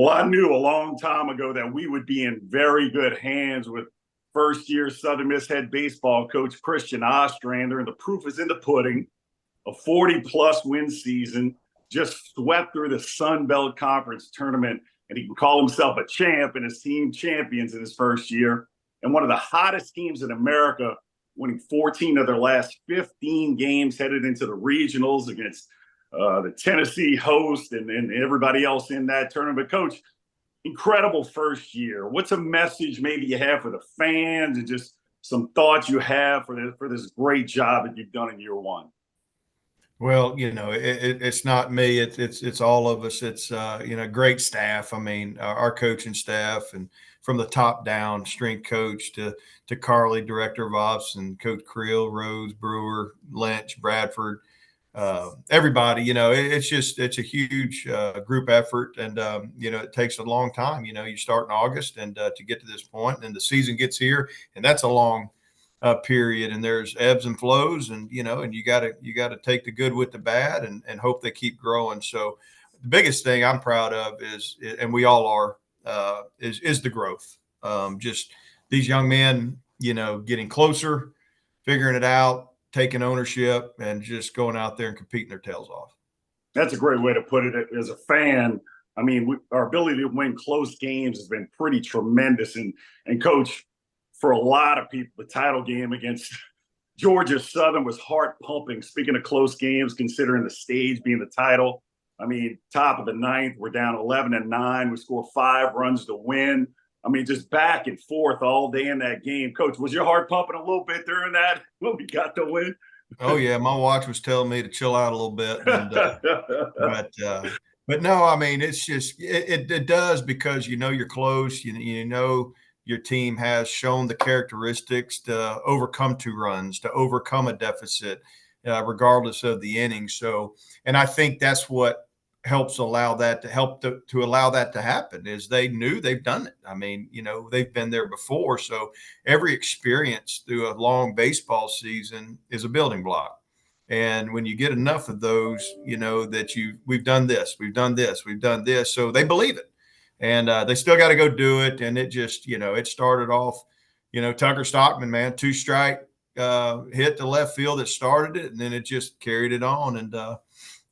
Well, I knew a long time ago that we would be in very good hands with first-year Southern Miss head baseball coach Christian Ostrander, and the proof is in the pudding. A 40-plus win season, just swept through the Sun Belt Conference tournament, and he can call himself a champ and his team champions in his first year. And one of the hottest teams in America, winning 14 of their last 15 games, headed into the regionals against the Tennessee host and everybody else in that tournament. Coach, incredible first year. What's a message maybe you have for the fans and just some thoughts you have for this great job that you've done in year one? Well, it's not me. It's all of us. It's great staff. I mean, our coaching staff, and from the top down, strength coach to Carly, director of ops, and Coach Creel, Rose, Brewer, Lynch, Bradford, everybody. It's a huge group effort, and it takes a long time. You start in August, and to get to this point, and the season gets here, and that's a long period, and there's ebbs and flows, and you got to take the good with the bad, and hope they keep growing. So the biggest thing I'm proud of is, and we all are, is the growth. Just these young men, getting closer, figuring it out, taking ownership, and just going out there and competing their tails off. That's a great way to put it. As a fan, I mean, our ability to win close games has been pretty tremendous. And Coach, for a lot of people, the title game against Georgia Southern was heart pumping. Speaking of close games, considering the stage being the title, I mean, top of the ninth, we're down 11-9. We score 5 runs to win. I mean, just back and forth all day in that game. Coach, was your heart pumping a little bit during that when we got the win? Oh yeah, my watch was telling me to chill out a little bit, and, but no, I mean, it's just it does, because you're close. Your team has shown the characteristics to overcome 2 runs, to overcome a deficit, regardless of the inning. So, and I think that's what helps allow that to allow that to happen, is they knew they've done it. I mean, they've been there before. So every experience through a long baseball season is a building block. And when you get enough of those, that we've done this, we've done this, we've done this. So they believe it. And they still got to go do it. And it just, it started off, Tucker Stockman, man, 2-strike hit to left field that started it. And then it just carried it on. And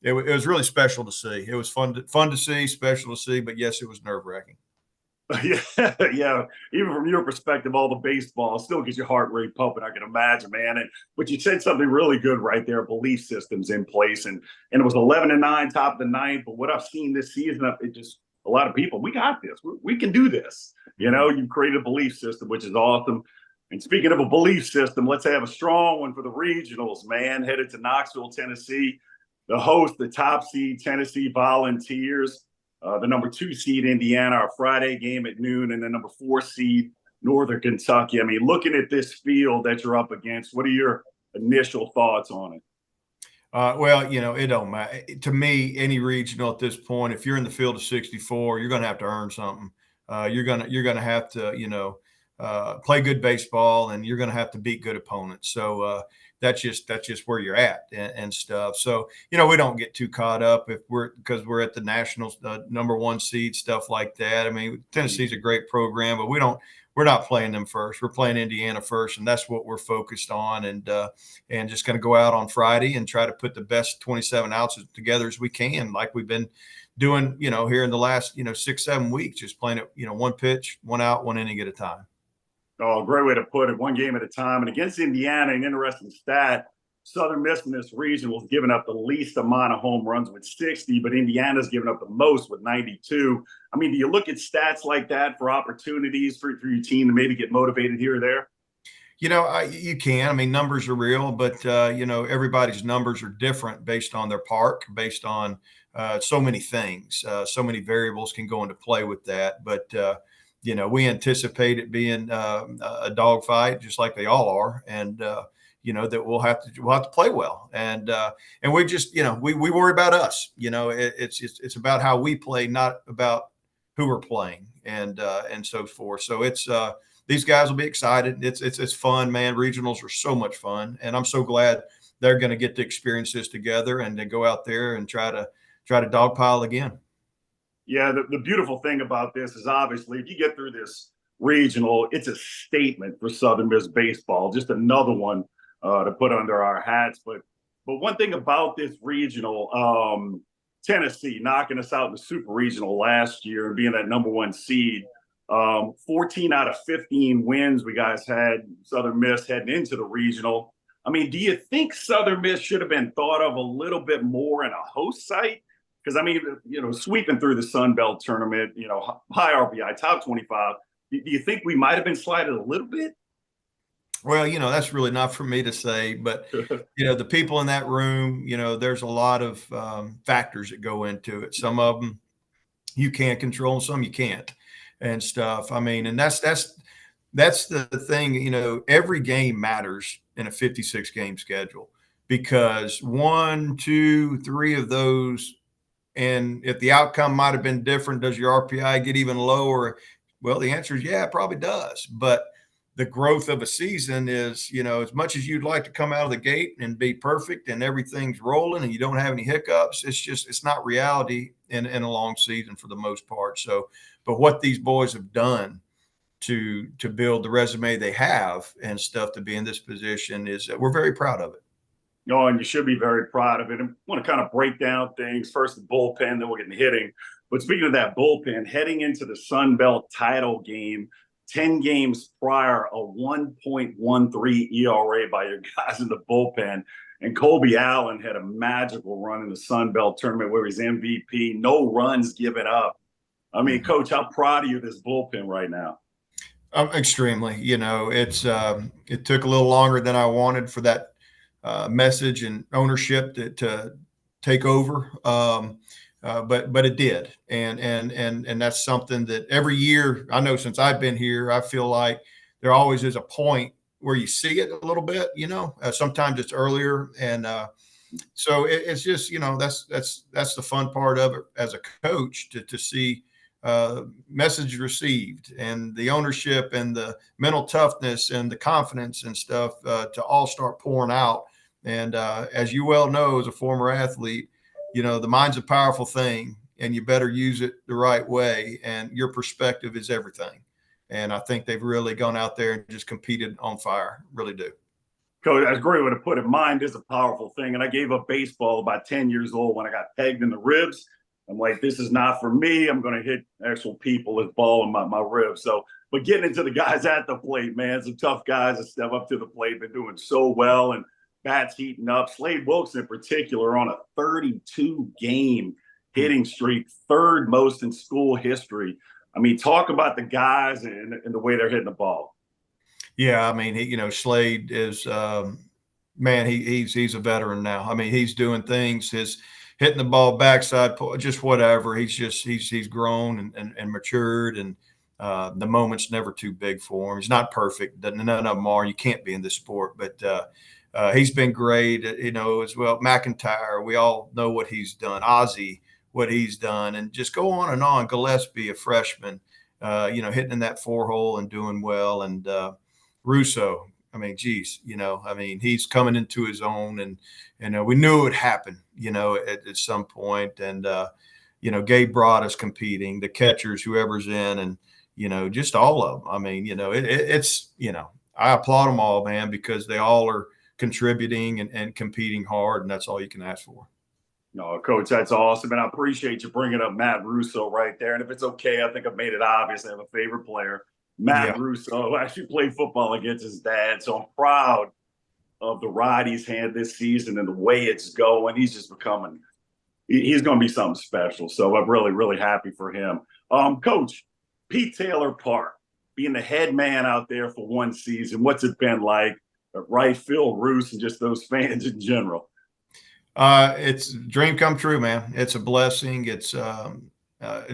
it was really special to see. It was fun to see, special to see. But yes, it was nerve-wracking. Yeah. Even from your perspective, all the baseball still gets your heart rate pumping, I can imagine, man. But you said something really good right there, belief systems in place. And it was 11-9, top of the ninth. But what I've seen this season, it just – a lot of people, we got this. We can do this. You've created a belief system, which is awesome. And speaking of a belief system, let's have a strong one for the regionals, man. Headed to Knoxville, Tennessee. The host, the top seed Tennessee Volunteers, the number 2 seed Indiana, our Friday game at noon, and the number 4 seed Northern Kentucky. I mean, looking at this field that you're up against, what are your initial thoughts on it? Well, it don't matter to me. Any regional at this point, if you're in the field of 64, you're going to have to earn something. You're going to have to, play good baseball, and you're going to have to beat good opponents. So that's just where you're at and stuff. So we don't get too caught up because we're at the national number 1 seed, stuff like that. I mean, Tennessee's a great program, but we're not playing them first. We're playing Indiana first, and that's what we're focused on. And just going to go out on Friday and try to put the best 27 outs together as we can, like we've been doing, here in the last, 6-7 weeks, just playing it, 1 pitch, 1 out, 1 inning at a time. Oh, great way to put it. 1 game at a time. And against Indiana, an interesting stat, Southern Miss in this region was giving up the least amount of home runs with 60, but Indiana's given up the most with 92. I mean, do you look at stats like that for opportunities for your team to maybe get motivated here or there? You can. I mean, numbers are real, but, everybody's numbers are different based on their park, based on so many things. So many variables can go into play with that. But, we anticipate it being a dogfight, just like they all are. And, that we'll have to play well. And we just, we worry about us. It's about how we play, not about who we're playing and so forth. So it's these guys will be excited. It's fun, man. Regionals are so much fun, and I'm so glad they're going to get to experience this together and to go out there and try to dogpile again. Yeah, the beautiful thing about this is obviously if you get through this regional, it's a statement for Southern Miss baseball, just another one to put under our hats. But one thing about this regional, Tennessee knocking us out in the super regional last year and being that number one seed, 14 out of 15 wins we guys had Southern Miss heading into the regional. I mean, do you think Southern Miss should have been thought of a little bit more in a host site? Because I mean, sweeping through the Sun Belt tournament, high RBI, top 25. Do you think we might have been slighted a little bit? Well, that's really not for me to say, but the people in that room, there's a lot of factors that go into it. Some of them you can't control, and some you can't, and stuff. I mean, and that's the thing. Every game matters in a 56 game schedule because 1, 2, 3 of those. And if the outcome might have been different, does your RPI get even lower? Well, the answer is yeah, it probably does. But the growth of a season is, as much as you'd like to come out of the gate and be perfect and everything's rolling and you don't have any hiccups, it's not reality in a long season for the most part. So, but what these boys have done to build the resume they have and stuff to be in this position is we're very proud of it. And you should be very proud of it. And I want to kind of break down things. First, the bullpen, then we'll get into hitting. But speaking of that bullpen, heading into the Sun Belt title game, 10 games prior, a 1.13 ERA by your guys in the bullpen. And Colby Allen had a magical run in the Sun Belt tournament where he's MVP, no runs given up. I mean, Coach, how proud of you of this bullpen right now? Extremely. It took a little longer than I wanted for that message and ownership to take over. But it did. And that's something that every year, I know since I've been here, I feel like there always is a point where you see it a little bit, sometimes it's earlier. And so it's just, that's the fun part of it as a coach to see message received and the ownership and the mental toughness and the confidence and stuff to all start pouring out. And as you well know, as a former athlete, the mind's a powerful thing and you better use it the right way. And your perspective is everything. And I think they've really gone out there and just competed on fire. Really do. Coach, that's a great way to put it. Mind is a powerful thing. And I gave up baseball about 10 years old when I got pegged in the ribs. I'm like, this is not for me. I'm going to hit actual people with ball in my ribs. So, but getting into the guys at the plate, man, some tough guys that step up to the plate. They're doing so well. And bats heating up. Slade Wilkes in particular on a 32-game hitting streak, third most in school history. I mean, talk about the guys and the way they're hitting the ball. Yeah, I mean, Slade is, man, he's a veteran now. I mean, he's doing things, hitting the ball backside, just whatever. He's grown and matured, and the moment's never too big for him. He's not perfect. None of them are. You can't be in this sport, but he's been great, as well. McIntyre, we all know what he's done. Ozzie, what he's done, and just go on and on. Gillespie, a freshman, hitting in that 4-hole and doing well. And Russo, I mean, geez, he's coming into his own, and we knew it would happen, at some point. And, Gabe Broad competing, the catchers, whoever's in, and, just all of them. I mean, it's, I applaud them all, man, because they all are contributing and competing hard, and that's all you can ask for. No, Coach, that's awesome. And I appreciate you bringing up Matt Russo right there. And if it's okay, I think I've made it obvious I have a favorite player. Matt Russo actually played football against his dad. So I'm proud of the ride he's had this season and the way it's going. He's just he's going to be something special. So I'm really, really happy for him. Coach, Pete Taylor Park, being the head man out there for one season, what's it been like? Right, Phil Roos and just those fans in general. It's a dream come true, man. It's a blessing. It's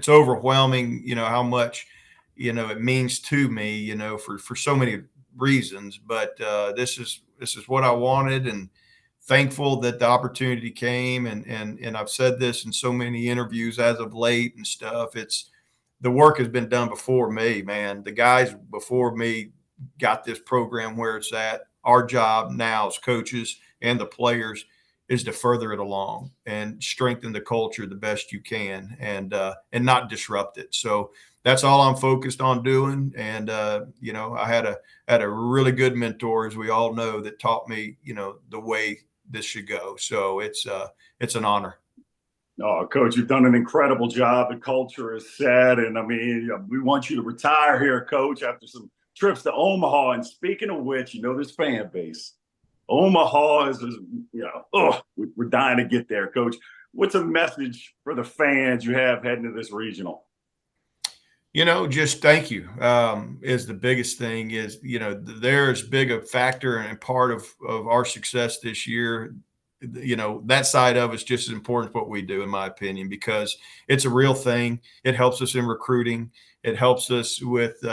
overwhelming, how much, it means to me, for so many reasons, but this is what I wanted, and thankful that the opportunity came. And I've said this in so many interviews as of late and stuff. It's the work has been done before me, man. The guys before me got this program where it's at. Our job now as coaches and the players is to further it along and strengthen the culture the best you can, and not disrupt it. So that's all I'm focused on doing. And I had a really good mentor, as we all know, that taught me the way this should go. So it's an honor. Oh, Coach, you've done an incredible job. The culture is set, and I mean, we want you to retire here, Coach, after some trips to Omaha. And speaking of which, this fan base. Omaha is, we're dying to get there, Coach. What's a message for the fans you have heading to this regional? Just thank you is the biggest thing. Is they're as big a factor and part of our success this year. That side of it's just as important as what we do, in my opinion, because it's a real thing. It helps us in recruiting. It helps us with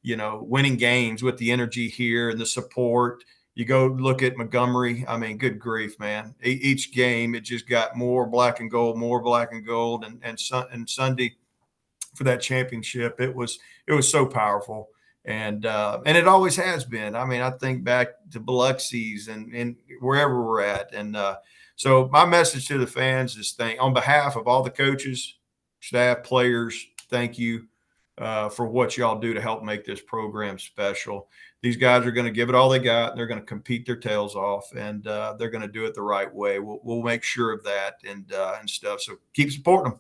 winning games with the energy here and the support. You go look at Montgomery. I mean, good grief, man. Each game, it just got more black and gold. And Sunday for that championship, it was so powerful. And it always has been. I mean, I think back to Biloxi's and wherever we're at. And so my message to the fans is on behalf of all the coaches, staff, players, thank you for what y'all do to help make this program special. These guys are going to give it all they got, and they're going to compete their tails off, and they're going to do it the right way. We'll make sure of that and stuff. So keep supporting them.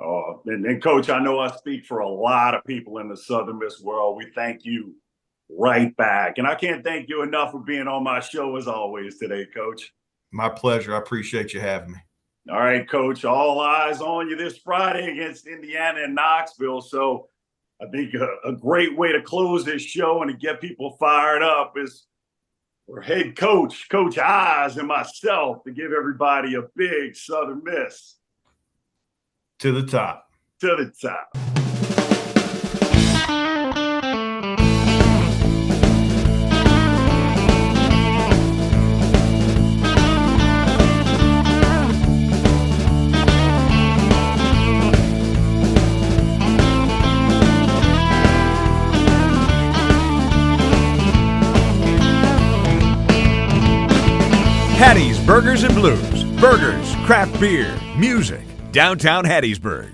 Oh, and Coach, I know I speak for a lot of people in the Southern Miss world. We thank you right back. And I can't thank you enough for being on my show as always today, Coach. My pleasure. I appreciate you having me. All right, Coach, all eyes on you this Friday against Indiana and Knoxville. So I think a great way to close this show and to get people fired up is for head coach, Coach Eyes, and myself to give everybody a big Southern Miss. To the top. To the top. Hattie's Burgers and Blues. Burgers, craft beer, music. Downtown Hattiesburg.